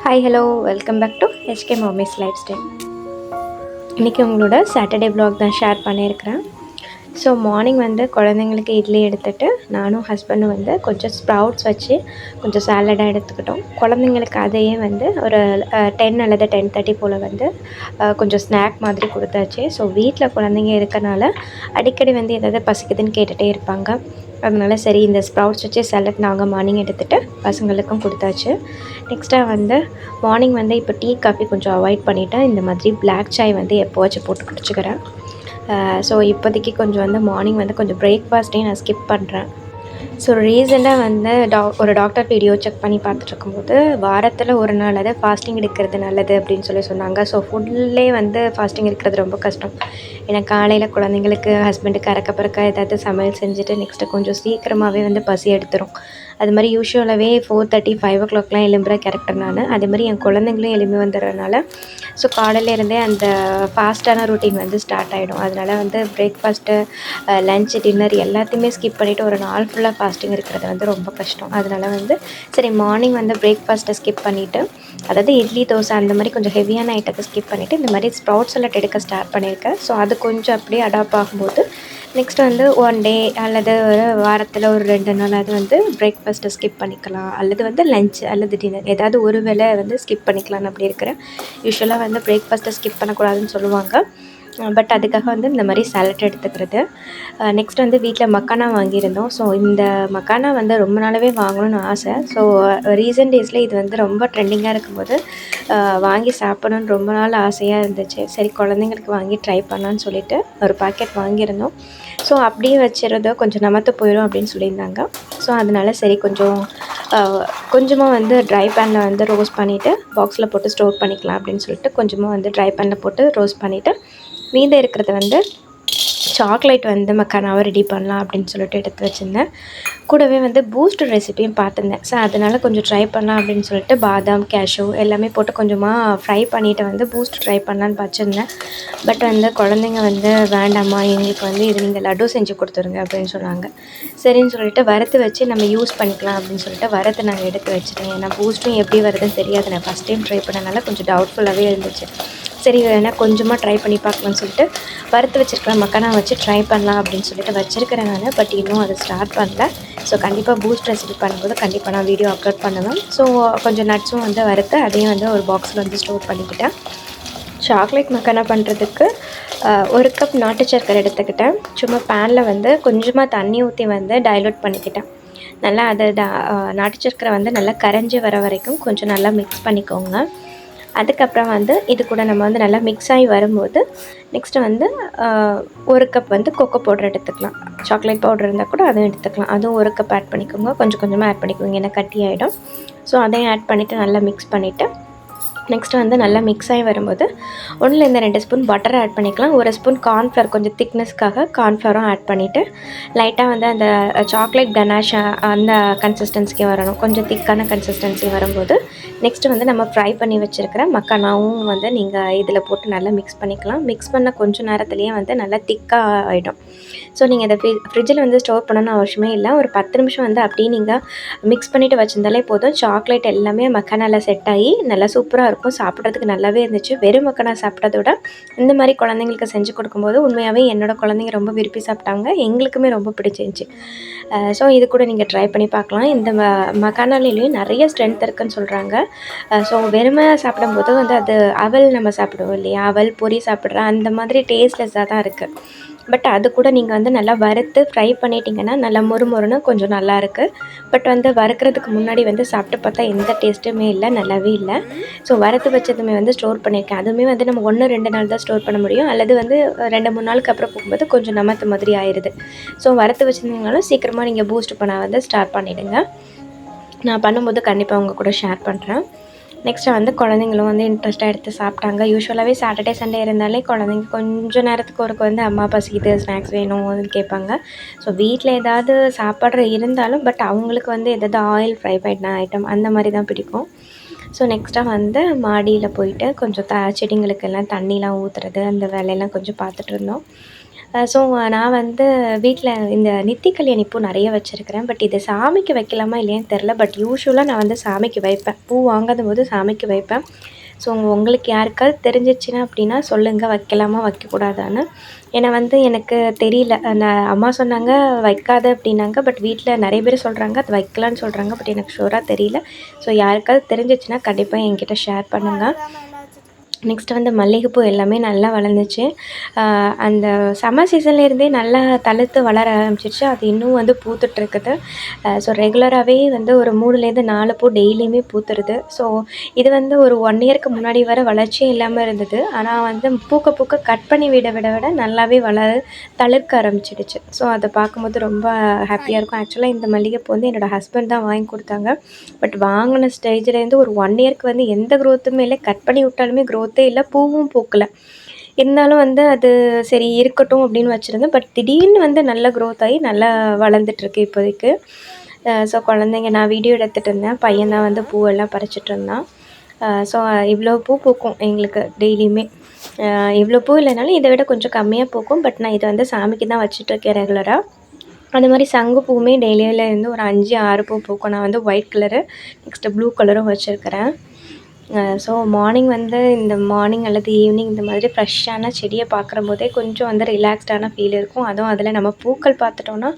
Hi hello welcome back to HK mummy's life style. இன்றைக்கி உங்களோட Saturday vlog தான் share பண்ணியிருக்கிறேன். ஸோ மார்னிங் வந்து குழந்தைங்களுக்கு இட்லி எடுத்துகிட்டு நானும் ஹஸ்பண்டும் வந்து கொஞ்சம் ஸ்ப்ரவுட்ஸ் வச்சு கொஞ்சம் சாலடாக எடுத்துக்கிட்டோம். குழந்தைங்களுக்கு அதையே வந்து ஒரு 10 அல்லது 10:30 போல் வந்து கொஞ்சம் ஸ்நாக் மாதிரி கொடுத்தாச்சு. ஸோ வீட்டில் குழந்தைங்க இருக்கனால அடிக்கடி வந்து எதாவது பசிக்குதுன்னு கேட்டுகிட்டே இருப்பாங்க. அதனால சரி இந்த ஸ்ப்ரவுட்ஸ் வச்சு சாலட் நாங்கள் மார்னிங் எடுத்துகிட்டு பசங்களுக்கும் கொடுத்தாச்சு. நெக்ஸ்ட்டாக வந்து மார்னிங் வந்து இப்போ டீ காஃபி கொஞ்சம் அவாய்ட் பண்ணிவிட்டு இந்த மாதிரி பிளாக் சாய் வந்து எப்போவாச்சும் போட்டு குடிச்சிக்கிறேன். ஸோ இப்போதைக்கு கொஞ்சம் வந்து மார்னிங் வந்து கொஞ்சம் பிரேக்ஃபாஸ்ட்டையும் நான் ஸ்கிப் பண்ணுறேன். ஸோ ரீசெண்டாக வந்து ஒரு டாக்டர் வீடியோ செக் பண்ணி பார்த்துட்ருக்கும்போது வாரத்தில் ஒரு நாளாவது ஃபாஸ்டிங் எடுக்கிறது நல்லது அப்படின்னு சொன்னாங்க. ஸோ ஃபுல்லே வந்து ஃபாஸ்டிங் இருக்கிறது ரொம்ப கஷ்டம். ஏன்னா காலையில் குழந்தைங்களுக்கு ஹஸ்பண்டுக்கு அறக்க பறக்க ஏதாவது சமையல் செஞ்சுட்டு நெக்ஸ்ட்டு கொஞ்சம் சீக்கிரமாகவே வந்து பசி எடுத்துரும். அது மாதிரி யூஷுவலாகவே 4:30 5 எழும்புகிற கேரக்டர் நான். அதே மாதிரி என் குழந்தைங்களும் எழும்பி வந்துடுறதுனால ஸோ காலையிலேருந்தே அந்த ஃபாஸ்ட்டான ரொட்டீன் வந்து ஸ்டார்ட் ஆகிடும். அதனால் வந்து பிரேக்ஃபாஸ்ட்டு லன்ச் டின்னர் எல்லாத்தையுமே ஸ்கிப் பண்ணிவிட்டு ஒரு நாள் ஃபுல்லாக ஃபாஸ்டிங் இருக்கிறது வந்து ரொம்ப கஷ்டம். அதனால் வந்து சரி மார்னிங் வந்து பிரேக்ஃபாஸ்ட்டை ஸ்கிப் பண்ணிவிட்டு அதாவது இட்லி தோசை அந்த மாதிரி கொஞ்சம் ஹெவியான ஐட்டத்தை ஸ்கிப் பண்ணிவிட்டு இந்த மாதிரி ஸ்ப்ரவுட் சாலட் எடுக்க ஸ்டார்ட் பண்ணியிருக்கேன். ஸோ அது கொஞ்சம் அப்படியே அடாப்ட் ஆகும்போது நெக்ஸ்ட் வந்து ஒன் டே அல்லது ஒரு வாரத்தில் ஒரு 2 நாளாவது வந்து பிரேக்ஃபாஸ்ட்டை ஸ்கிப் பண்ணிக்கலாம், அல்லது வந்து லன்ச் அல்லது டின்னர் ஏதாவது ஒரு வேளை வந்து ஸ்கிப் பண்ணிக்கலான்னு அப்படி இருக்கிறேன். யூஸ்வலாக வந்து பிரேக்ஃபாஸ்ட்டை ஸ்கிப் பண்ணக்கூடாதுன்னு சொல்லுவாங்க. பட் அதுக்காக வந்து இந்த மாதிரி சாலட் எடுத்துக்கிறது. நெக்ஸ்ட் வந்து வீட்டில் மக்கானா வாங்கியிருந்தோம். ஸோ இந்த மக்கானா வந்து ரொம்ப நாளாகவே வாங்கணும்னு ஆசை. ஸோ ரீசன்ட் டேஸில் இது வந்து ரொம்ப ட்ரெண்டிங்காக இருக்கும்போது வாங்கி சாப்பிடணுன்னு ரொம்ப நாள் ஆசையாக இருந்துச்சு. சரி குழந்தைங்களுக்கு வாங்கி ட்ரை பண்ணலான்னு சொல்லிவிட்டு ஒரு பாக்கெட் வாங்கியிருந்தோம். ஸோ அப்படியே வச்சுருந்தோம், கொஞ்சம் நமத்து போயிடும் அப்படின்னு சொல்லியிருந்தாங்க. ஸோ அதனால் சரி கொஞ்சமாக வந்து ட்ரை பேனில் வந்து ரோஸ்ட் பண்ணிவிட்டு பாக்ஸில் போட்டு ஸ்டோர் பண்ணிக்கலாம் அப்படின்னு சொல்லிட்டு கொஞ்சமாக வந்து ட்ரை பேனில் போட்டு ரோஸ்ட் பண்ணிவிட்டு மீதம் இருக்கிறத வந்து சாக்லேட் வந்து மக்கானாவை ரெடி பண்ணலாம் அப்படின்னு சொல்லிட்டு எடுத்து வச்சுருந்தேன். கூடவே வந்து பூஸ்ட் ரெசிப்பியும் பார்த்துருந்தேன். ஸோ அதனால் கொஞ்சம் ட்ரை பண்ணலாம் அப்படின்னு சொல்லிட்டு பாதாம் கேஷ்யூ எல்லாமே போட்டு கொஞ்சமாக ஃப்ரை பண்ணிவிட்டு வந்து பூஸ்ட் ட்ரை பண்ணலான்னு வச்சுருந்தேன். பட் வந்து குழந்தைங்க வந்து வேண்டாம்மா எங்களுக்கு வந்து இது நீங்கள் லட்டு செஞ்சு கொடுத்துருங்க அப்படின்னு சொன்னாங்க. சரின்னு சொல்லிட்டு வறுத்து வச்சு நம்ம யூஸ் பண்ணிக்கலாம் அப்படின்னு சொல்லிட்டு வறுத்து நான் எடுத்து வச்சுட்டேன். ஏன்னா பூஸ்ட்டும் எப்படி வருதுன்னு தெரியாது, நான் ஃபஸ்ட் டைம் ட்ரை பண்ணனால கொஞ்சம் டவுட்ஃபுல்லாகவே இருந்துச்சு. சரி வேணால் கொஞ்சமாக ட்ரை பண்ணி பார்க்கலான்னு சொல்லிட்டு வறுத்து வச்சுருக்கிற மக்கானா வச்சு ட்ரை பண்ணலாம் அப்படின்னு சொல்லிட்டு வச்சுருக்கிறேன் நான். பட் இன்னும் அதை ஸ்டார்ட் பண்ணல. ஸோ கண்டிப்பாக பூஸ்ட் ரெசிபி பண்ணும்போது கண்டிப்பாக நான் வீடியோ அப்லோட் பண்ணுவேன். ஸோ கொஞ்சம் நட்ஸும் வந்து வறுத்து அதையும் வந்து ஒரு பாக்ஸில் வந்து ஸ்டோர் பண்ணிக்கிட்டேன். சாக்லேட் மக்கானா பண்ணுறதுக்கு 1 கப் நாட்டு சர்க்கரை எடுத்துக்கிட்டேன். சும்மா பேனில் வந்து கொஞ்சமாக தண்ணி ஊற்றி வந்து டைலூட் பண்ணிக்கிட்டேன். நல்லா அதை நாட்டு சர்க்கரை வந்து நல்லா கரைஞ்சி வர வரைக்கும் கொஞ்சம் நல்லா மிக்ஸ் பண்ணிக்கோங்க. அதுக்கப்புறம் வந்து இது கூட நம்ம வந்து நல்லா மிக்ஸ் ஆகி வரும்போது நெக்ஸ்ட்டு வந்து 1 கப் வந்து கொக்கோ பவுடர் எடுத்துக்கலாம். சாக்லேட் பவுடர் இருந்தால் கூட அதுவும் எடுத்துக்கலாம். அதுவும் 1 கப் ஆட் பண்ணிக்கோங்க. கொஞ்சம் கொஞ்சமாக ஆட் பண்ணிக்கோங்க, ஏன்னா கட்டி ஆகிடும். ஸோ அதையும் ஆட் பண்ணிவிட்டு நல்லா மிக்ஸ் பண்ணிவிட்டு நெக்ஸ்ட்டு வந்து நல்லா மிக்ஸ் ஆகி வரும்போது 1லேருந்து 2 ஸ்பூன் பட்டர் ஆட் பண்ணிக்கலாம். 1 ஸ்பூன் கார்ன்ஃப்ளவர் கொஞ்சம் திக்னஸ்க்காக கார்ன்ஃப்ளவரும் ஆட் பண்ணிவிட்டு லைட்டாக வந்து அந்த சாக்லேட் கனாஷ் அந்த கன்சிஸ்டன்சிக்கு வரணும். கொஞ்சம் திக்கான கன்சிஸ்டன்சி வரும்போது நெக்ஸ்ட்டு வந்து நம்ம ஃப்ரை பண்ணி வச்சுருக்கிற மக்கானாவும் வந்து நீங்கள் இதில் போட்டு நல்லா மிக்ஸ் பண்ணிக்கலாம். மிக்ஸ் பண்ண கொஞ்சம் நேரத்துலேயே வந்து நல்லா திக்காக ஆகிடும். ஸோ நீங்கள் இதை ஃப்ரிட்ஜில் வந்து ஸ்டோர் பண்ணணும்னு அவசியமே இல்லை. ஒரு 10 நிமிஷம் வந்து அப்படியே நீங்கள் மிக்ஸ் பண்ணிவிட்டு வச்சுருந்தாலே போதும். சாக்லேட் எல்லாமே மக்கானாவில் செட் ஆகி நல்லா சூப்பராக இருக்கும். சாப்பிட்றதுக்கு நல்லாவே இருந்துச்சு. வெறும் மக்கானா சாப்பிட்டத விட இந்த மாதிரி குழந்தைங்களுக்கு செஞ்சு கொடுக்கும்போது உண்மையாகவே என்னோடய குழந்தைங்க ரொம்ப விரும்பி சாப்பிட்டாங்க. எங்களுக்குமே ரொம்ப பிடிச்சிருந்துச்சி. ஸோ இது கூட நீங்கள் ட்ரை பண்ணி பார்க்கலாம். இந்த மக்கானாலேயும் நிறைய ஸ்ட்ரென்த் இருக்குதுன்னு சொல்கிறாங்க. ஸோ வெறுமை சாப்பிடும்போது வந்து அது அவல் நம்ம சாப்பிடுவோம் இல்லையா, அவல் பொரி சாப்பிட்ற அந்த மாதிரி டேஸ்ட்லெஸ்ஸாக தான் இருக்குது. பட் அது கூட நீங்கள் வந்து நல்லா வறுத்து ஃப்ரை பண்ணிட்டீங்கன்னா நல்லா மொறுமொறுன்னு கொஞ்சம் நல்லாயிருக்கு. பட் வந்து வறுக்கிறதுக்கு முன்னாடி வந்து சாப்பிட்டு பார்த்தா எந்த டேஸ்ட்டுமே இல்லை, நல்லாவே இல்லை. ஸோ வறுத்து வச்சதுமே வந்து ஸ்டோர் பண்ணியிருக்கேன். அதுவுமே வந்து நம்ம 1-2 நாள் தான் ஸ்டோர் பண்ண முடியும், அல்லது வந்து 2-3 நாளுக்கு அப்புறம் போகும்போது கொஞ்சம் நமத்து மாதிரி ஆயிடுது. ஸோ வறுத்து வச்சுருந்தீங்கனாலும் சீக்கிரமாக நீங்கள் பூஸ்ட் பண்ண வந்து ஸ்டார்ட் பண்ணிவிடுங்க. நான் பண்ணும்போது கண்டிப்பாக உங்கள் கூட ஷேர் பண்ணுறேன். நெக்ஸ்ட்டு வந்து குழந்தைங்களும் வந்து இன்ட்ரெஸ்ட்டாக எடுத்து சாப்பிட்டாங்க. யூஸ்வலாகவே சாட்டர்டே சண்டே இருந்தாலே குழந்தைங்க கொஞ்சம் நேரத்துக்கு ஒருக்க வந்து அம்மா பசிக்குது ஸ்நாக்ஸ் வேணும் அப்படின்னு கேட்பாங்க. ஸோ வீட்டில் ஏதாவது சாப்பாடு இருந்தாலும் பட் அவங்களுக்கு வந்து எதாவது ஆயில் ஃப்ரை பண்ண ஐட்டம் அந்த மாதிரி தான் பிடிக்கும். ஸோ நெக்ஸ்ட்டாக வந்து மாடியில் போயிட்டு கொஞ்சம் செடிங்களுக்கெல்லாம் தண்ணிலாம் ஊற்றுறது அந்த வேலையெல்லாம் கொஞ்சம் பார்த்துட்டு இருந்தோம். ஸோ நான் வந்து வீட்டில் இந்த நித்தி கல்யாணி பூ நிறைய வச்சுருக்கிறேன். பட் இது சாமிக்கு வைக்கலாமா இல்லையான்னு தெரில. பட் யூஸ்வலாக நான் வந்து சாமிக்கு வைப்பேன். பூ வாங்காத போது சாமிக்கு வைப்பேன். ஸோ உங்களுக்கு யாருக்காவது தெரிஞ்சிச்சுன்னா அப்படின்னா சொல்லுங்கள், வைக்கலாமா வைக்கக்கூடாதான்னு. ஏன்னா வந்து எனக்கு தெரியல. நான் அம்மா சொன்னாங்க வைக்காத அப்படின்னாங்க. பட் வீட்டில் நிறைய பேர் சொல்கிறாங்க அது வைக்கலான்னு சொல்கிறாங்க. பட் எனக்கு ஷூராக தெரியல. ஸோ யாருக்காவது தெரிஞ்சிச்சுன்னா கண்டிப்பாக என்கிட்ட ஷேர் பண்ணுங்கள். நெக்ஸ்ட்டு வந்து மல்லிகைப்பூ எல்லாமே நல்லா வளர்ந்துச்சு. அந்த சம்மர் சீசன்லேருந்தே நல்லா தழுத்து வளர ஆரம்பிச்சிருச்சு. அது இன்னும் வந்து பூத்துட்ருக்குது. ஸோ ரெகுலராகவே வந்து ஒரு 3லேருந்து 4 பூ டெய்லியுமே பூத்துருது. ஸோ இது வந்து ஒரு 1 இயருக்கு முன்னாடி வர வளர்ச்சியே இல்லாமல் இருந்தது. ஆனால் வந்து பூக்க பூக்க கட் பண்ணி விட நல்லாவே தளிர்க்க ஆரம்பிச்சிடுச்சு. ஸோ அதை பார்க்கும்போது ரொம்ப ஹாப்பியாக இருக்கும். ஆக்சுவலாக இந்த மல்லிகைப்பூ வந்து என்னோடய ஹஸ்பண்ட் தான் வாங்கி கொடுத்தாங்க. பட் வாங்கின ஸ்டேஜ்லேருந்து ஒரு 1 இயருக்கு வந்து எந்த க்ரோத்துமே இல்லை. கட் பண்ணி விட்டாலுமே க்ரோத்தே இல்லை, பூவும் பூக்கலை. இருந்தாலும் வந்து அது சரி இருக்கட்டும் அப்படின்னு வச்சுருந்தேன். பட் திடீர்னு வந்து நல்ல க்ரோத் ஆகி நல்லா வளர்ந்துட்டுருக்கு இப்போதைக்கு. ஸோ குழந்தைங்க நான் வீடியோ எடுத்துகிட்டு இருந்தேன். பையன் தான் வந்து பூவெல்லாம் பறிச்சிட்டு இருந்தான். ஸோ இவ்வளோ பூ பூக்கும் எங்களுக்கு டெய்லியுமே. இவ்வளோ பூ இல்லைனாலும் இதை விட கொஞ்சம் கம்மியாக பூக்கும். பட் நான் இதை வந்து சாமிக்கு தான் வச்சிட்ருக்கேன் ரெகுலராக. அந்த மாதிரி சங்கு பூவுமே டெய்லியிலேருந்து ஒரு 5, 6 பூ பூக்கும். நான் வந்து ஒயிட் கலரு, நெக்ஸ்ட்டு ப்ளூ கலரும் வச்சுருக்கிறேன். ஸோ மார்னிங் வந்து இந்த மார்னிங் அல்லது ஈவினிங் இந்த மாதிரி ஃப்ரெஷ்ஷான செடியை பார்க்குறம்போதே கொஞ்சம் வந்து ரிலாக்ஸ்டான ஃபீல் இருக்கும். அதுவும் அதில் நம்ம பூக்கள் பார்த்துட்டோன்னா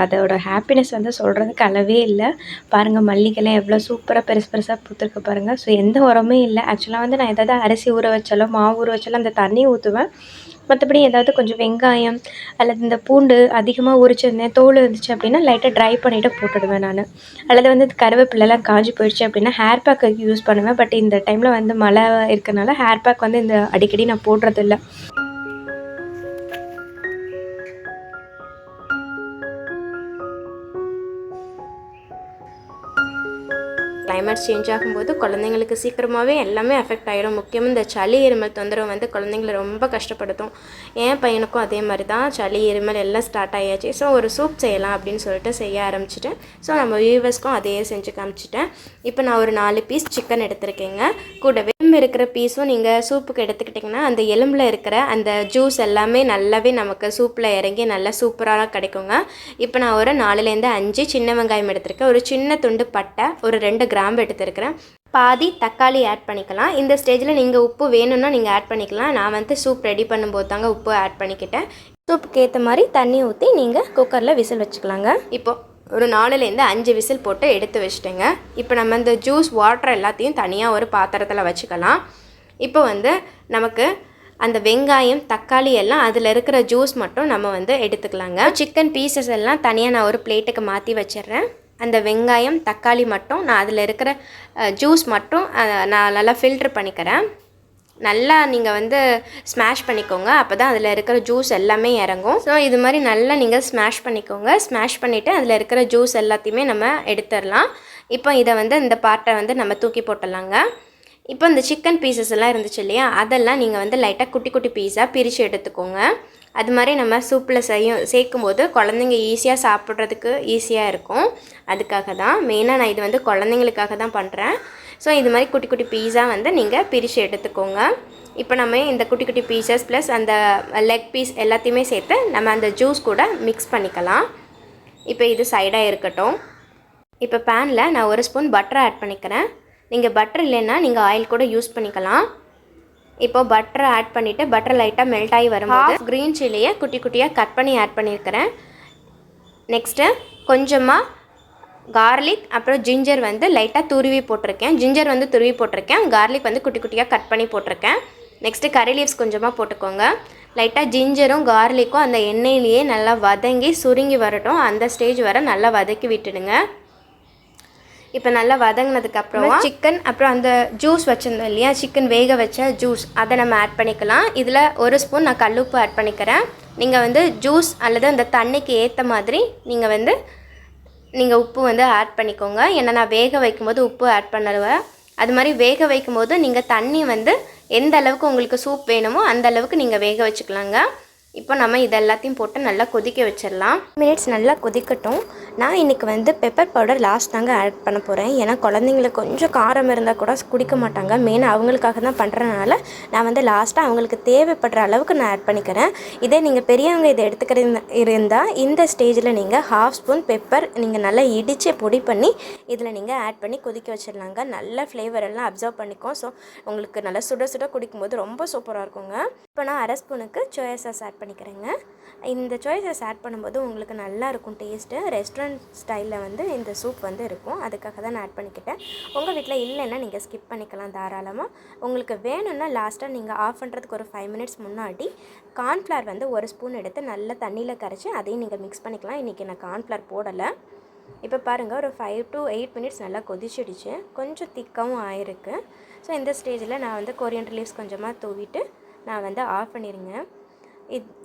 அதோட ஹாப்பினஸ் வந்து சொல்கிறதுக்கு அளவே இல்லை. பாருங்கள் மல்லிகைலாம் எவ்வளோ சூப்பராக பெருசு பெருசாக பூத்துருக்கு பாருங்கள். ஸோ எந்த உரமே இல்லை. ஆக்சுவலாக வந்து நான் எதாவது அரிசி ஊற வச்சாலோ மாவு ஊற வச்சாலோ அந்த தண்ணி ஊற்றுவேன். மற்றபடி ஏதாவது கொஞ்சம் வெங்காயம் அல்லது இந்த பூண்டு அதிகமாக உரிச்சிருந்தேன், தோல் இருந்துச்சு அப்படின்னா லைட்டாக ட்ரை பண்ணிவிட்டு போட்டுடுவேன் நான். அல்லது வந்து கருவேப்பிலெலாம் காஞ்சி போயிடுச்சு அப்படின்னா ஹேர் பேக்கு யூஸ் பண்ணுவேன். பட் இந்த டைமில் வந்து மழை இருக்கனால ஹேர் பேக் வந்து இந்த அடிக்கடி நான் போடுறதில்ல. கிளைமேட் சேஞ்ச் ஆகும்போது குழந்தைங்களுக்கு சீக்கிரமாகவே எல்லாமே அஃபெக்ட் ஆகிடும். முக்கியமாக இந்த சளி இருமல் தொந்தரவு வந்து குழந்தைங்களை ரொம்ப கஷ்டப்படுத்தும். என் பையனுக்கும் அதே மாதிரி தான் சளி இருமல் எல்லாம் ஸ்டார்ட் ஆகியாச்சு. ஸோ ஒரு சூப் செய்யலாம் அப்படின்னு சொல்லிட்டு செய்ய ஆரம்பிச்சிட்டேன். ஸோ நம்ம வியூவர்ஸ்க்கும் அதையே செஞ்சு காமிச்சிட்டேன். இப்போ நான் ஒரு 4 பீஸ் சிக்கன் எடுத்துருக்கேங்க. கூடவே எலும்பு இருக்கிற பீஸும் நீங்கள் சூப்புக்கு எடுத்துக்கிட்டிங்கன்னா அந்த எலும்பில் இருக்கிற அந்த ஜூஸ் எல்லாமே நல்லாவே நமக்கு சூப்பில் இறங்கி நல்லா சூப்பராக கிடைக்குங்க. இப்போ நான் ஒரு 4லேருந்து 5 சின்ன வெங்காயம் எடுத்திருக்கேன். ஒரு சின்ன துண்டு பட்டை, ஒரு 2 கிராம்பு எடுத்துருக்கிறேன். பாதி தக்காளி ஆட் பண்ணிக்கலாம். இந்த ஸ்டேஜில் நீங்கள் உப்பு வேணும்னா நீங்கள் ஆட் பண்ணிக்கலாம். நான் வந்து சூப் ரெடி பண்ணும்போது தாங்க உப்பு ஆட் பண்ணிக்கிட்டேன். சூப்புக்கு ஏற்ற மாதிரி தண்ணி ஊற்றி நீங்கள் குக்கரில் விசில் வச்சுக்கலாங்க. இப்போது ஒரு 4லேருந்து 5 விசில் போட்டு எடுத்து வச்சுட்டேங்க. இப்போ நம்ம இந்த ஜூஸ் வாட்டர் எல்லாத்தையும் தனியாக ஒரு பாத்திரத்தில் வச்சுக்கலாம். இப்போ வந்து நமக்கு அந்த வெங்காயம் தக்காளி எல்லாம் அதில் இருக்கிற ஜூஸ் மட்டும் நம்ம வந்து எடுத்துக்கலாங்க. சிக்கன் பீசஸ் எல்லாம் தனியாக நான் ஒரு பிளேட்டுக்கு மாற்றி வச்சிடுறேன். அந்த வெங்காயம் தக்காளி மட்டும் நான் அதில் இருக்கிற ஜூஸ் மட்டும் நான் நல்லா ஃபில்ட்ரு பண்ணிக்கிறேன். நல்லா நீங்கள் வந்து ஸ்மாஷ் பண்ணிக்கோங்க. அப்போ தான் அதில் இருக்கிற ஜூஸ் எல்லாமே இறங்கும். ஸோ இது மாதிரி நல்லா நீங்கள் ஸ்மாஷ் பண்ணிக்கோங்க. ஸ்மாஷ் பண்ணிவிட்டு அதில் இருக்கிற ஜூஸ் எல்லாத்தையுமே நம்ம எடுத்துடலாம். இப்போ இதை வந்து இந்த பார்ட்டை வந்து நம்ம தூக்கி போட்டுடலாங்க. இப்போ இந்த சிக்கன் பீசஸ் எல்லாம் இருந்துச்சு இல்லையா, அதெல்லாம் நீங்கள் வந்து லைட்டாக குட்டி குட்டி பீஸாக பிரித்து எடுத்துக்கோங்க. அது மாதிரி நம்ம சூப்பில் சேர்க்கும்போது குழந்தைங்க ஈஸியாக சாப்பிட்றதுக்கு ஈஸியாக இருக்கும். அதுக்காக தான் மெயினாக நான் இது வந்து குழந்தைங்களுக்காக தான் பண்ணுறேன். ஸோ இது மாதிரி குட்டி குட்டி பீஸாக வந்து நீங்கள் பிரித்து எடுத்துக்கோங்க. இப்போ நம்ம இந்த குட்டி குட்டி பீசஸ் ப்ளஸ் அந்த லெக் பீஸ் எல்லாத்தையுமே சேர்த்து நம்ம அந்த ஜூஸ் கூட மிக்ஸ் பண்ணிக்கலாம். இப்போ இது சைடாக இருக்கட்டும். இப்போ பேனில் நான் 1 ஸ்பூன் பட்டர் ஆட் பண்ணிக்கிறேன். நீங்கள் பட்டர் இல்லைன்னா நீங்கள் ஆயில் கூட யூஸ் பண்ணிக்கலாம். இப்போது பட்டரை ஆட் பண்ணிவிட்டு பட்டர் லைட்டாக மெல்ட் ஆகி வரும்போது க்ரீன் சில்லியை குட்டி குட்டியாக கட் பண்ணி ஆட் பண்ணியிருக்கிறேன். நெக்ஸ்ட்டு கொஞ்சமாக கார்லிக் அப்புறம் ஜிஞ்சர் வந்து லைட்டாக துருவி போட்டிருக்கேன். ஜிஞ்சர் வந்து துருவி போட்டிருக்கேன், கார்லிக் வந்து குட்டி குட்டியாக கட் பண்ணி போட்டிருக்கேன். நெக்ஸ்ட்டு கரி லீவ்ஸ் கொஞ்சமாக போட்டுக்கோங்க. லைட்டாக ஜிஞ்சரும் கார்லிக்கும் அந்த எண்ணெயிலேயே நல்லா வதங்கி சுருங்கி வரட்டும். அந்த ஸ்டேஜ் வர நல்லா வதக்கி விட்டுடுங்க. இப்போ நல்லா வதங்கினதுக்கப்புறமா சிக்கன் அப்புறம் அந்த ஜூஸ் வச்சுருந்தோம் இல்லையா, சிக்கன் வேக வச்ச ஜூஸ் அதை நம்ம ஆட் பண்ணிக்கலாம். இதில் 1 ஸ்பூன் நான் கல்லுப்பு ஆட் பண்ணிக்கிறேன். நீங்கள் வந்து ஜூஸ் அல்லது அந்த தண்ணிக்கு ஏற்ற மாதிரி நீங்கள் உப்பு வந்து ஆட் பண்ணிக்கோங்க. ஏன்னா நான் வேக வைக்கும்போது உப்பு ஆட் பண்ணுவேன். அது மாதிரி வேக வைக்கும்போது நீங்கள் தண்ணி வந்து எந்த அளவுக்கு உங்களுக்கு சூப் வேணுமோ அந்த அளவுக்கு நீங்கள் வேக வச்சுக்கலாங்க. இப்போ நம்ம இது எல்லாத்தையும் போட்டு நல்லா கொதிக்க வச்சிடலாம். மினிட்ஸ் நல்லா கொதிக்கட்டும். நான் இன்றைக்கி வந்து பெப்பர் பவுடர் லாஸ்ட் தாங்க ஆட் பண்ண போகிறேன். ஏன்னா குழந்தைங்களுக்கு கொஞ்சம் காரம் இருந்தால் கூட குடிக்க மாட்டாங்க. மெயினாக அவங்களுக்காக தான் பண்ணுறதுனால நான் வந்து லாஸ்ட்டாக அவங்களுக்கு தேவைப்படுற அளவுக்கு நான் ஆட் பண்ணிக்கிறேன். இதே நீங்கள் பெரியவங்க இதை இருந்தால் இந்த ஸ்டேஜில் நீங்கள் 1/2 ஸ்பூன் பெப்பர் நீங்கள் நல்லா இடித்து பொடி பண்ணி இதில் நீங்கள் ஆட் பண்ணி கொதிக்க வச்சிடலாங்க. நல்ல ஃப்ளேவர் எல்லாம் அப்சர்வ் பண்ணிக்கும். ஸோ உங்களுக்கு நல்லா சுட சுட குடிக்கும்போது ரொம்ப சூப்பராக இருக்குங்க. இப்போ நான் 1/2 ஸ்பூனுக்கு சோயா சாஸ் ஆட் பண்ணிக்கிறேங்க. இந்த சோயா சாஸ் ஆட் பண்ணும்போது உங்களுக்கு நல்லா இருக்கும் டேஸ்ட்டு. ரெஸ்டாரண்ட் ஸ்டைலில் வந்து இந்த சூப் வந்து இருக்கும். அதுக்காக தான் நான் ஆட் பண்ணிக்கிட்டேன். உங்கள் வீட்டில் இல்லைன்னா நீங்கள் ஸ்கிப் பண்ணிக்கலாம் தாராளமாக. உங்களுக்கு வேணும்னா லாஸ்ட்டாக நீங்கள் ஆஃப் பண்ணுறதுக்கு ஒரு 5 மினிட்ஸ் முன்னாடி கார்ன்ஃப்ளவர் வந்து 1 ஸ்பூன் எடுத்து நல்லா தண்ணியில் கரைச்சி அதையும் நீங்கள் மிக்ஸ் பண்ணிக்கலாம். இன்றைக்கி நான் கார்ன்ஃப்ளவர் போடலை. இப்போ பாருங்கள், ஒரு 5 to 8 மினிட்ஸ் நல்லா கொதிச்சிடுச்சு. கொஞ்சம் திக்காகவும் ஆயிருக்கு. ஸோ இந்த ஸ்டேஜில் நான் வந்து கொரியண்டர் லீவ்ஸ் கொஞ்சமாக தூவிட்டு நான் வந்து ஆஃப் பண்ணிடுங்க.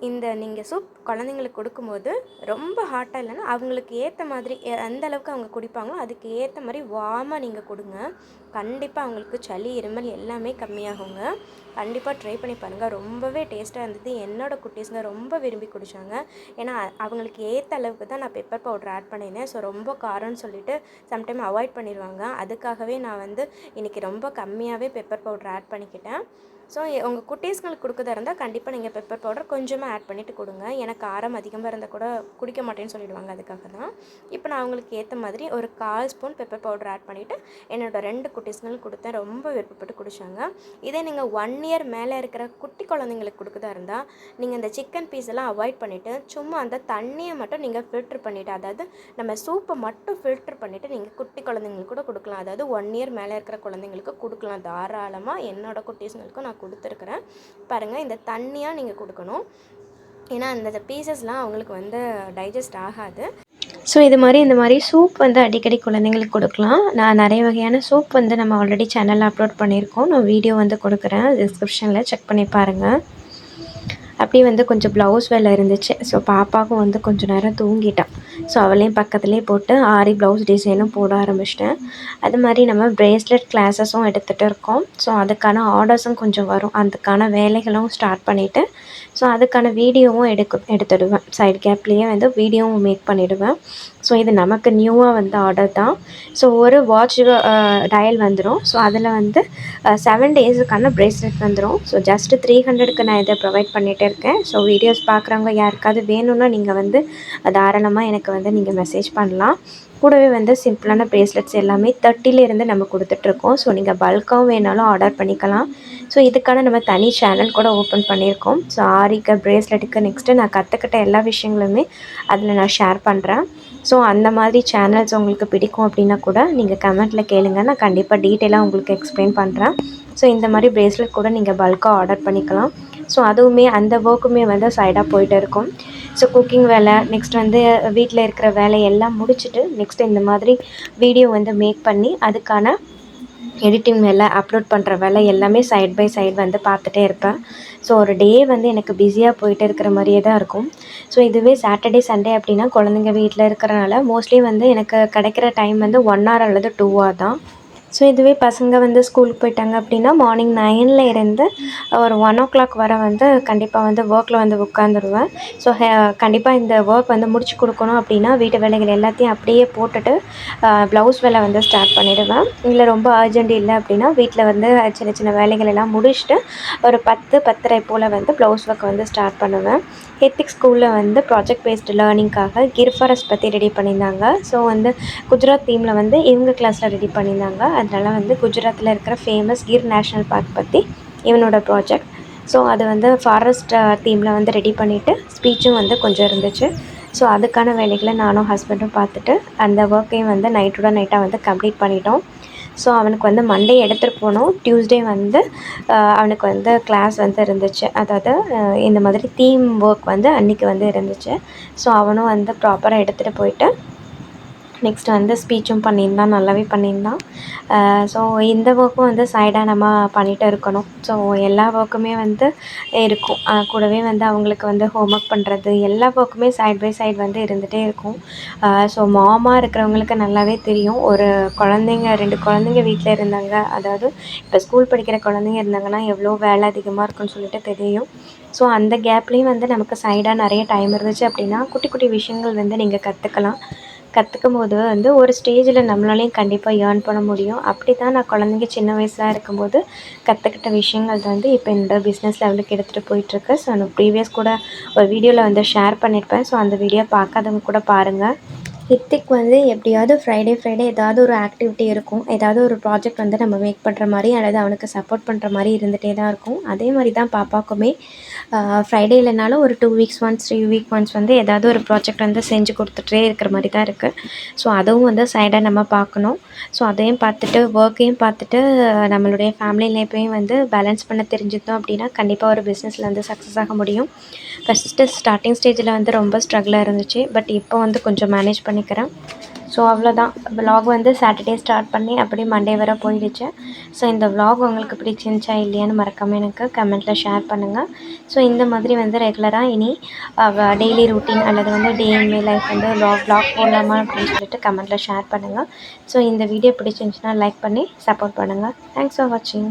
இந்த நீங்கள் சூப் குழந்தைங்களுக்கு கொடுக்கும்போது ரொம்ப ஹாட்டாக இல்லைன்னா அவங்களுக்கு ஏற்ற மாதிரி எந்த அளவுக்கு அவங்க குடிப்பாங்களோ அதுக்கு ஏற்ற மாதிரி வார்மாக நீங்கள் கொடுங்க. கண்டிப்பாக அவங்களுக்கு சளி இருமல் எல்லாமே கம்மியாகுங்க. கண்டிப்பாக ட்ரை பண்ணி பாருங்கள். ரொம்பவே டேஸ்ட்டாக இருந்தது. என்னோடய குட்டீஸுங்க ரொம்ப விரும்பி குடித்தாங்க. ஏன்னா அவங்களுக்கு ஏற்ற அளவுக்கு தான் நான் பெப்பர் பவுடர் ஆட் பண்ணியிருந்தேன். ஸோ ரொம்ப காரம்னு சொல்லிவிட்டு சம்டைம் அவாய்ட் பண்ணிடுவாங்க. அதுக்காகவே நான் வந்து இன்றைக்கி ரொம்ப கம்மியாகவே பெப்பர் பவுடர் ஆட் பண்ணிக்கிட்டேன். ஸோ உங்கள் குட்டீஸ்களுக்கு கொடுக்கறதா இருந்தால் கண்டிப்பாக நீங்கள் பெப்பர் பவுடர் கொஞ்சமாக ஆட் பண்ணிவிட்டு கொடுங்க. ஏன்னா காரம் அதிகமாக இருந்தால் கூட குடிக்க மாட்டேன்னு சொல்லிடுவாங்க. அதுக்காக தான் இப்போ நான் அவங்களுக்கு ஏற்ற மாதிரி ஒரு 1/4 ஸ்பூன் பெப்பர் பவுடர் ஆட் பண்ணிவிட்டு என்னோடய 2 குட்டீஸ்களுக்கு கொடுத்தேன். ரொம்ப விருப்பப்பட்டு குடித்தாங்க. இதே நீங்கள் 1 இயர் மேலே இருக்கிற குட்டி குழந்தைங்களுக்கு கொடுக்கறதா இருந்தால் நீங்கள் இந்த சிக்கன் பீஸ் எல்லாம் அவாய்ட் பண்ணிவிட்டு சும்மா அந்த தண்ணியை மட்டும் நீங்கள் ஃபில்ட்ரு பண்ணிவிட்டு, அதாவது நம்ம சூப்பை மட்டும் ஃபில்ட்ரு பண்ணிவிட்டு நீங்கள் குட்டி குழந்தைங்களுக்கு கூட கொடுக்கலாம். அதாவது 1 இயர் மேலே இருக்கிற குழந்தைங்களுக்கு கொடுக்கலாம் தாராளமாக. என்னோடய குட்டீஸ்களுக்கும் நான் கொடுத்துருக்குறேன். பாருங்கள், இந்த தண்ணியாக நீங்கள் கொடுக்கணும். ஏன்னா அந்த பீசஸ்லாம் அவங்களுக்கு வந்து டைஜஸ்ட் ஆகாது. ஸோ இந்த மாதிரி சூப் வந்து அடிக்கடி குழந்தைங்களுக்கு கொடுக்கலாம். நான் நிறைய வகையான சூப் வந்து நம்ம ஆல்ரெடி சேனலில் அப்லோட் பண்ணியிருக்கோம். நான் வீடியோ வந்து கொடுக்குறேன், டிஸ்கிரிப்ஷனில் செக் பண்ணி பாருங்கள். அப்படியே வந்து கொஞ்சம் ப்ளவுஸ் வேலை இருந்துச்சு. ஸோ பாப்பாவுக்கும் வந்து கொஞ்சம் நேரம் தூங்கிட்டான். ஸோ அவளையும் பக்கத்துலேயே போட்டு ஆரி ப்ளவுஸ் டிசைனும் போட ஆரம்பிச்சிட்டேன். அது மாதிரி நம்ம ப்ரேஸ்லெட் கிளாஸஸும் எடுத்துகிட்டு இருக்கோம். ஸோ அதுக்கான ஆர்டர்ஸும் கொஞ்சம் வரும். அதுக்கான வேலைகளும் ஸ்டார்ட் பண்ணிவிட்டு ஸோ அதுக்கான வீடியோவும் எடுத்துடுவேன். சைடு கேப்லேயே வந்து வீடியோவும் மேக் பண்ணிவிடுவேன். ஸோ இது நமக்கு நியூவாக வந்து ஆர்டர் தான். ஸோ ஒரு வாட்ச் டயல் வந்துடும். ஸோ அதில் வந்து 7 டேஸுக்கான ப்ரேஸ்லெட் வந்துடும். ஸோ ஜஸ்ட்டு 300க்கு நான் இதை ப்ரொவைட் பண்ணிகிட்டே இருக்கேன். ஸோ வீடியோஸ் பார்க்குறவங்க யாருக்காவது வேணும்னா நீங்கள் வந்து தாராளமாக எனக்கு வந்து நீங்கள் மெசேஜ் பண்ணலாம். கூடவே வந்து சிம்பிளான ப்ரேஸ்லெட்ஸ் எல்லாமே 30லேருந்து நம்ம கொடுத்துட்ருக்கோம். ஸோ நீங்கள் பல்காகவும் வேணாலும் ஆர்டர் பண்ணிக்கலாம். ஸோ இதுக்கான நம்ம தனி சேனல் கூட ஓப்பன் பண்ணியிருக்கோம். ஸோ ஆரிக்கு ப்ரேஸ்லெட்டுக்கு நெக்ஸ்ட்டு நான் கற்றுக்கிட்ட எல்லா விஷயங்களுமே அதில் நான் ஷேர் பண்ணுறேன். ஸோ அந்த மாதிரி சேனல்ஸ் உங்களுக்கு பிடிக்கும் அப்படின்னா கூட நீங்கள் கமெண்ட்டில் கேளுங்க. நான் கண்டிப்பாக டீட்டெயிலாக உங்களுக்கு எக்ஸ்பிளைன் பண்ணுறேன். ஸோ இந்த மாதிரி ப்ரேஸ்லெட் கூட நீங்கள் பல்காக ஆர்டர் பண்ணிக்கலாம். ஸோ அதுவுமே அந்த ஒர்க்குமே வந்து சைடாக போய்ட்டு இருக்கும். ஸோ குக்கிங் வேலை, நெக்ஸ்ட் வந்து வீட்டில் இருக்கிற வேலையெல்லாம் முடிச்சுட்டு நெக்ஸ்ட்டு இந்த மாதிரி வீடியோ வந்து மேக் பண்ணி அதுக்கான எடிட்டிங் வேலை, அப்லோட் பண்ணுற வேலை எல்லாமே சைட் பை சைடு வந்து பார்த்துட்டே இருப்பேன். ஸோ ஒரு டே வந்து எனக்கு பிஸியாக போயிட்டு இருக்கிற மாதிரியே தான் இருக்கும். ஸோ இதுவே சாட்டர்டே சண்டே அப்படின்னா குழந்தைங்க வீட்டில் இருக்கிறனால மோஸ்ட்லி வந்து எனக்கு கிடைக்கிற டைம் வந்து 1 hour அல்லது 2 hour தான். ஸோ இதுவே பசங்க வந்து ஸ்கூலுக்கு போயிட்டாங்க அப்படின்னா மார்னிங் 9ல் இருந்து ஒரு 1 o'clock வரை வந்து கண்டிப்பாக வந்து ஒர்க்கில் வந்து உட்காந்துருவேன். ஸோ கண்டிப்பாக இந்த ஒர்க் வந்து முடிச்சு கொடுக்கணும் அப்படின்னா வீட்டு வேலைகள் எல்லாத்தையும் அப்படியே போட்டுட்டு ப்ளவுஸ் வேலை வந்து ஸ்டார்ட் பண்ணிவிடுவேன். இல்லை ரொம்ப அர்ஜென்ட் இல்லை அப்படின்னா வீட்டில் வந்து சின்ன சின்ன வேலைகள் எல்லாம் முடிச்சுட்டு ஒரு 10-10:30 போல் வந்து ப்ளவுஸ் ஒர்க் வந்து ஸ்டார்ட் பண்ணுவேன். எத்திக் ஸ்கூலில் வந்து ப்ராஜெக்ட் பேஸ்டு லேர்னிங்காக கிர் ஃபாரஸ்ட் பற்றி ரெடி பண்ணியிருந்தாங்க. ஸோ வந்து குஜராத் தீமில் வந்து இவங்க கிளாஸில் ரெடி பண்ணியிருந்தாங்க. அதனால் வந்து குஜராத்தில் இருக்கிற ஃபேமஸ் கிர் நேஷ்னல் பார்க் பற்றி இவனோட ப்ராஜெக்ட். ஸோ அது வந்து ஃபாரஸ்ட் தீமில் வந்து ரெடி பண்ணிவிட்டு ஸ்பீச்சும் வந்து கொஞ்சம் இருந்துச்சு. ஸோ அதுக்கான வேலைகளை நானும் ஹஸ்பண்டும் பார்த்துட்டு அந்த ஒர்க்கையும் வந்து நைட்டோட நைட்டாக வந்து கம்ப்ளீட் பண்ணிட்டோம். ஸோ அவனுக்கு வந்து மண்டே எடுத்துகிட்டு போனோம். டியூஸ்டே வந்து அவனுக்கு வந்து கிளாஸ் வந்து இருந்துச்சு. அதாவது இந்த மாதிரி தீம் ஒர்க் வந்து அன்றைக்கி வந்து இருந்துச்சு. ஸோ அவனும் வந்து ப்ராப்பராக எடுத்துகிட்டு போயிட்டு நெக்ஸ்ட் வந்து ஸ்பீச்சும் பண்ணியிருந்தான், நல்லாவே பண்ணியிருந்தான். ஸோ இந்த ஒர்க்கும் வந்து சைடாக நம்ம பண்ணிகிட்டு இருக்கணும். ஸோ எல்லா ஒர்க்குமே வந்து இருக்கும். கூடவே வந்து அவங்களுக்கு வந்து ஹோம் ஒர்க் பண்ணுறது எல்லா ஒர்க்குமே சைட் பை சைடு வந்து இருந்துகிட்டே இருக்கும். ஸோ மாமாக இருக்கிறவங்களுக்கு நல்லாவே தெரியும். ஒரு குழந்தைங்க 2 குழந்தைங்க வீட்டில் இருந்தாங்க, அதாவது இப்போ ஸ்கூல் படிக்கிற குழந்தைங்க இருந்தாங்கன்னா எவ்வளோ வேலை அதிகமாக இருக்குன்னு சொல்லிட்டு தெரியும். ஸோ அந்த கேப்லேயும் வந்து நமக்கு சைடாக நிறைய டைம் இருந்துச்சு அப்படின்னா குட்டி குட்டி விஷயங்கள் வந்து நீங்கள் கற்றுக்கலாம். கற்றுக்கும்போது வந்து ஒரு ஸ்டேஜில் நம்மளாலையும் கண்டிப்பாக ஏர்ன் பண்ண முடியும். அப்படி தான் நான் குழந்தைங்க சின்ன வயசாக இருக்கும்போது கற்றுக்கிட்ட விஷயங்கள் வந்து இப்போ என்னோட பிஸ்னஸ் லெவலுக்கு எடுத்துகிட்டு போயிட்டுருக்கு. ஸோ நான் ப்ரீவியஸ் கூட ஒரு வீடியோவில் வந்து ஷேர் பண்ணியிருப்பேன். ஸோ அந்த வீடியோ பார்க்காதவங்க கூட பாருங்கள். ஹித்திக் வந்து எப்படியாவது ஃப்ரைடே ஏதாவது ஒரு ஆக்டிவிட்டி இருக்கும். ஏதாவது ஒரு ப்ராஜெக்ட் வந்து நம்ம மேக் பண்ணுற மாதிரி அல்லது அவனுக்கு சப்போர்ட் பண்ணுற மாதிரி இருந்துகிட்டே தான் இருக்கும். அதே மாதிரி தான் பாப்பாவுக்குமே ஃப்ரைடே இல்லைனாலும் ஒரு 2 வீக்ஸ் ஒன்ஸ் 3 வீக் ஒன்ஸ் வந்து ஏதாவது ஒரு ப்ராஜெக்ட் வந்து செஞ்சு கொடுத்துட்டே இருக்கிற மாதிரி தான் இருக்குது. ஸோ அதுவும் வந்து சைடாக நம்ம பார்க்கணும். ஸோ அதையும் பார்த்துட்டு ஒர்க்கையும் பார்த்துட்டு நம்மளுடைய ஃபேமிலி லைஃப்பையும் வந்து பேலன்ஸ் பண்ண தெரிஞ்சுக்கிட்டோம் அப்படின்னா கண்டிப்பாக ஒரு பிஸ்னஸில் வந்து சக்ஸஸ் ஆக முடியும். ஃபஸ்ட்டு ஸ்டார்டிங் ஸ்டேஜில் வந்து ரொம்ப ஸ்ட்ரகிளாக இருந்துச்சு. பட் இப்போ வந்து கொஞ்சம் மேனேஜ் பண்ணிக்கிறேன். ஸோ அவ்வளோதான். விலாக் வந்து சாட்டர்டே ஸ்டார்ட் பண்ணி அப்படியே மண்டே வரை போயிடுச்சு. ஸோ இந்த விலாக் உங்களுக்கு பிடிச்சிருந்துச்சா இல்லையான்னு மறக்காமல் எனக்கு கமெண்ட்டில் ஷேர் பண்ணுங்கள். ஸோ இந்த மாதிரி வந்து ரெகுலராக இனி டெய்லி ரூட்டீன் அல்லது வந்து டே இன் மை லைஃப் வந்து விலாக் போடலாமா அப்படின்னு சொல்லிட்டு கமெண்ட்டில் ஷேர் பண்ணுங்கள். ஸோ இந்த வீடியோ பிடிச்சிருந்துச்சுன்னா லைக் பண்ணி சப்போர்ட் பண்ணுங்கள். தேங்க்ஸ் ஃபார் வாட்சிங்.